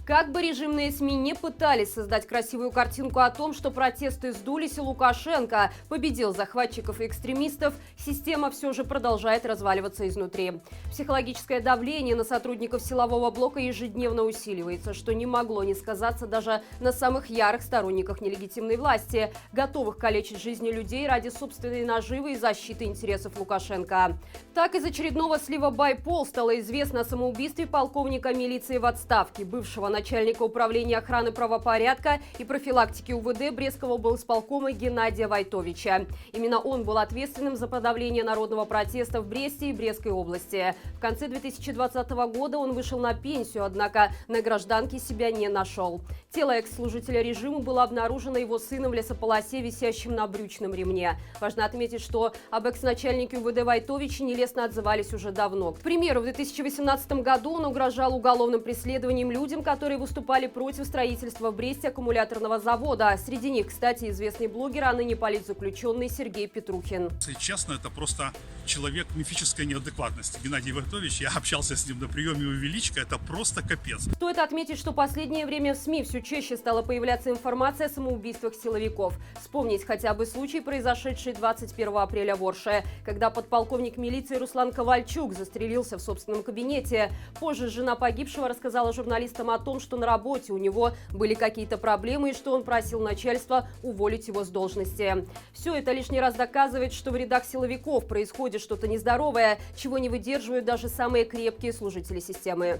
Как бы режимные СМИ не пытались создать красивую картинку о том, что протесты сдулись и Лукашенко победил захватчиков и экстремистов, система все же продолжает разваливаться изнутри. Психологическое давление на сотрудников силового блока ежедневно усиливается, что не могло не сказаться даже на самых ярых сторонниках нелегитимной власти, готовых калечить жизни людей ради собственной наживы и защиты интересов Лукашенко. Так, из очередного слива Байпол стало известно о самоубийстве полковника милиции в отставке, бывшего начальника управления охраны правопорядка и профилактики УВД Брестского облсполкома Геннадия Войтовича. Именно он был ответственным за подавление народного протеста в Бресте и Брестской области. В конце 2020 года он вышел на пенсию, однако на гражданке себя не нашел. Тело экс-служителя режима было обнаружено его сыном в лесополосе, висящем на брючном ремне. Важно отметить, что об экс-начальнике УВД Войтовиче нелестно отзывались уже давно. К примеру, в 2018 году он угрожал уголовным преследованием людям, которые выступали против строительства в Бресте аккумуляторного завода. Среди них, кстати, известный блогер, а ныне политзаключенный Сергей Петрухин. Если честно, это просто человек мифической неадекватности. Геннадий Войтович, я общался с ним на приеме у Величко, это просто капец. Стоит отметить, что в последнее время в СМИ все чаще стала появляться информация о самоубийствах силовиков. Вспомнить хотя бы случай, произошедший 21 апреля в Орше, когда подполковник милиции Руслан Ковальчук застрелился в собственном кабинете. Позже жена погибшего рассказала журналистам о том, что на работе у него были какие-то проблемы и что он просил начальство уволить его с должности. Все это лишний раз доказывает, что в рядах силовиков происходит что-то нездоровое, чего не выдерживают даже самые крепкие служители системы.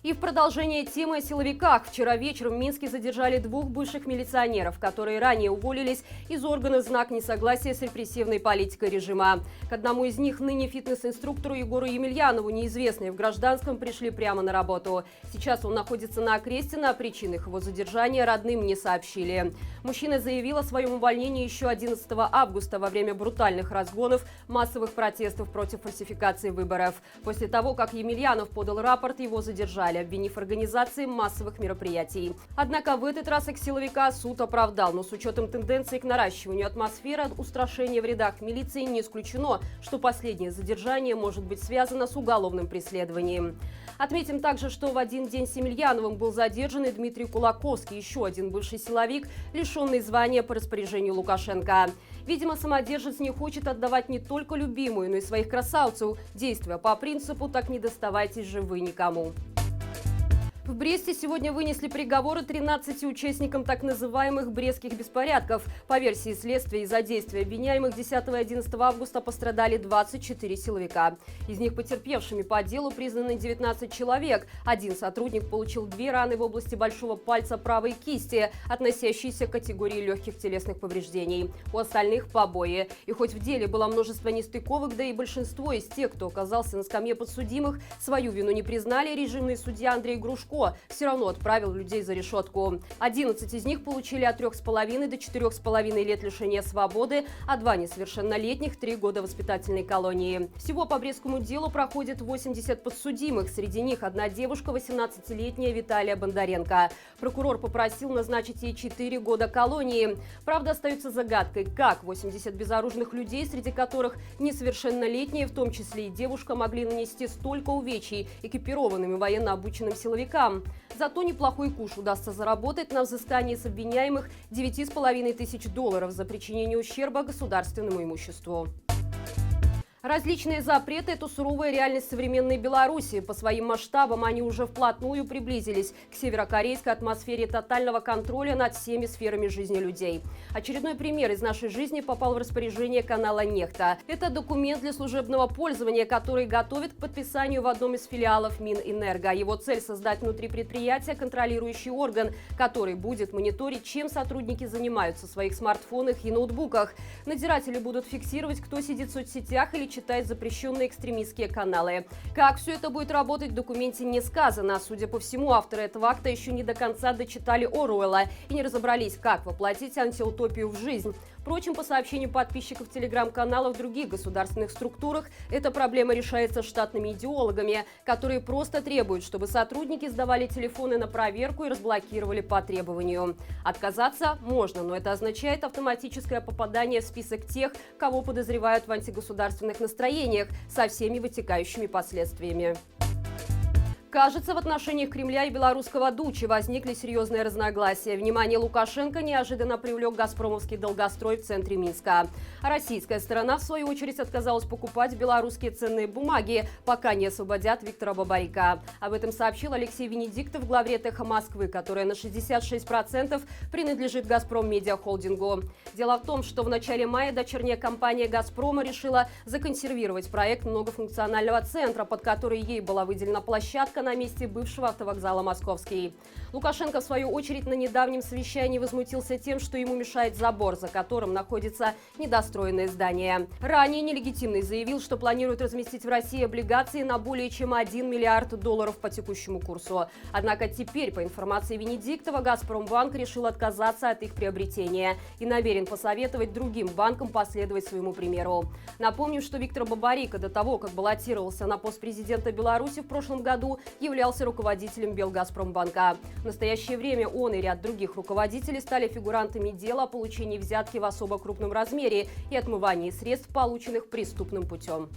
И в продолжение темы о силовиках. Вчера вечером в Минске задержали двух бывших милиционеров, которые ранее уволились из органов в знак несогласия с репрессивной политикой режима. К одному из них, ныне фитнес-инструктору Егору Емельянову, неизвестные в гражданском, пришли прямо на работу. Сейчас он находится на Окрестино, о причинах его задержания родным не сообщили. Мужчина заявил о своем увольнении еще 11 августа во время брутальных разгонов массовых протестов против фальсификации выборов. После того, как Емельянов подал рапорт, его задержали, обвинив в организации массовых мероприятий. Однако в этот раз экс-силовика суд оправдал, но с учетом тенденции к наращиванию атмосферы устрашения в рядах милиции не исключено, что последнее задержание может быть связано с уголовным преследованием. Отметим также, что в один день с Емельяновым был задержан и Дмитрий Кулаковский, еще один бывший силовик, лишенный звания по распоряжению Лукашенко. Видимо, самодержец не хочет отдавать не только любимую, но и своих красавцев, действуя по принципу «так не доставайтесь же вы никому». В Бресте сегодня вынесли приговоры 13 участникам так называемых брестских беспорядков. По версии следствия, из-за действия обвиняемых 10 и 11 августа пострадали 24 силовика. Из них потерпевшими по делу признаны 19 человек. Один сотрудник получил 2 раны в области большого пальца правой кисти, относящиеся к категории легких телесных повреждений. У остальных побои. И хоть в деле было множество нестыковок, да и большинство из тех, кто оказался на скамье подсудимых, свою вину не признали, режимный судья Андрей Грушко все равно отправил людей за решетку. 11 из них получили от 3,5 до 4,5 лет лишения свободы, а 2 несовершеннолетних – 3 года воспитательной колонии. Всего по Брестскому делу проходит 80 подсудимых. Среди них одна девушка, 18-летняя Виталия Бондаренко. Прокурор попросил назначить ей 4 года колонии. Правда, остается загадкой, как 80 безоружных людей, среди которых несовершеннолетние, в том числе и девушка, могли нанести столько увечий экипированным и военно обученным силовикам. Зато неплохой куш удастся заработать на взыскании с обвиняемых $9,5 тысяч за причинение ущерба государственному имуществу. Различные запреты – это суровая реальность современной Беларуси. По своим масштабам они уже вплотную приблизились к северокорейской атмосфере тотального контроля над всеми сферами жизни людей. Очередной пример из нашей жизни попал в распоряжение канала «Нехта». Это документ для служебного пользования, который готовит к подписанию в одном из филиалов Минэнерго. Его цель – создать внутри предприятия контролирующий орган, который будет мониторить, чем сотрудники занимаются в своих смартфонах и ноутбуках. Надзиратели будут фиксировать, кто сидит в соцсетях или читать запрещенные экстремистские каналы. Как все это будет работать, в документе не сказано. Судя по всему, авторы этого акта еще не до конца дочитали Оруэлла и не разобрались, как воплотить антиутопию в жизнь. Впрочем, по сообщению подписчиков телеграм-каналов в других государственных структурах, эта проблема решается штатными идеологами, которые просто требуют, чтобы сотрудники сдавали телефоны на проверку и разблокировали по требованию. Отказаться можно, но это означает автоматическое попадание в список тех, кого подозревают в антигосударственных настроениях, со всеми вытекающими последствиями. Кажется, в отношениях Кремля и белорусского Дучи возникли серьезные разногласия. Внимание Лукашенко неожиданно привлек газпромовский долгострой в центре Минска. А российская сторона, в свою очередь, отказалась покупать белорусские ценные бумаги, пока не освободят Виктора Бабарика. Об этом сообщил Алексей Венедиктов, главред «Эхо Москвы», которая на 66% принадлежит «Газпром Медиа Холдингу». Дело в том, что в начале мая дочерняя компания «Газпрома» решила законсервировать проект многофункционального центра, под который ей была выделена площадка на месте бывшего автовокзала «Московский». Лукашенко, в свою очередь, на недавнем совещании возмутился тем, что ему мешает забор, за которым находится недостроенное здание. Ранее нелегитимный заявил, что планирует разместить в России облигации на более чем $1 миллиард по текущему курсу. Однако теперь, по информации Венедиктова, «Газпромбанк» решил отказаться от их приобретения и намерен посоветовать другим банкам последовать своему примеру. Напомню, что Виктор Бабарика до того, как баллотировался на пост президента Беларуси в прошлом году, являлся руководителем Белгазпромбанка. В настоящее время он и ряд других руководителей стали фигурантами дела о получении взятки в особо крупном размере и отмывании средств, полученных преступным путем.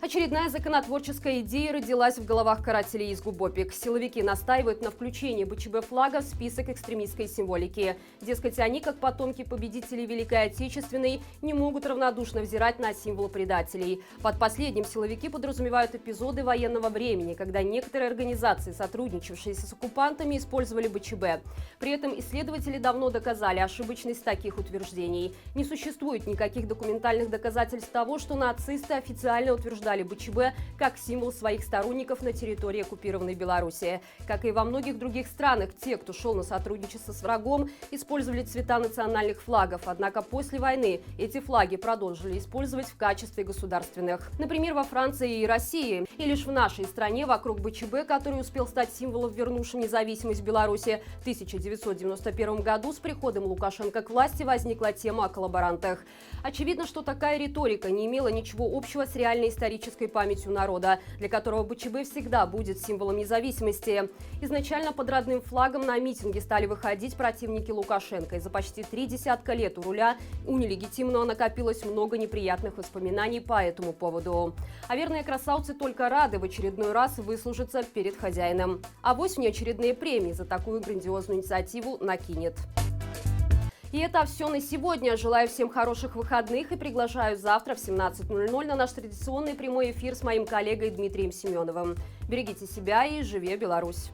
Очередная законотворческая идея родилась в головах карателей из ГУБОПИК. Силовики настаивают на включении БЧБ-флага в список экстремистской символики. Дескать, они, как потомки победителей Великой Отечественной, не могут равнодушно взирать на символ предателей. Под последним силовики подразумевают эпизоды военного времени, когда некоторые организации, сотрудничавшие с оккупантами, использовали БЧБ. При этом исследователи давно доказали ошибочность таких утверждений. Не существует никаких документальных доказательств того, что нацисты официально утверждали БЧБ как символ своих сторонников на территории оккупированной Беларуси. Как и во многих других странах, те, кто шел на сотрудничество с врагом, использовали цвета национальных флагов. Однако после войны эти флаги продолжили использовать в качестве государственных. Например, во Франции и России. И лишь в нашей стране вокруг БЧБ, который успел стать символом, вернувшим независимость Беларуси в 1991 году, с приходом Лукашенко к власти возникла тема о коллаборантах. Очевидно, что такая риторика не имела ничего общего с реальной исторической памятью народа, для которого БЧБ всегда будет символом независимости. Изначально под родным флагом на митинги стали выходить противники Лукашенко, и за почти 3 десятка лет у руля у нелегитимного накопилось много неприятных воспоминаний по этому поводу. А верные красавцы только рады в очередной раз выслужиться перед хозяином. Авось внеочередные премии за такую грандиозную инициативу накинет. И это все на сегодня. Желаю всем хороших выходных и приглашаю завтра в 17:00 на наш традиционный прямой эфир с моим коллегой Дмитрием Семеновым. Берегите себя и живи Беларусь!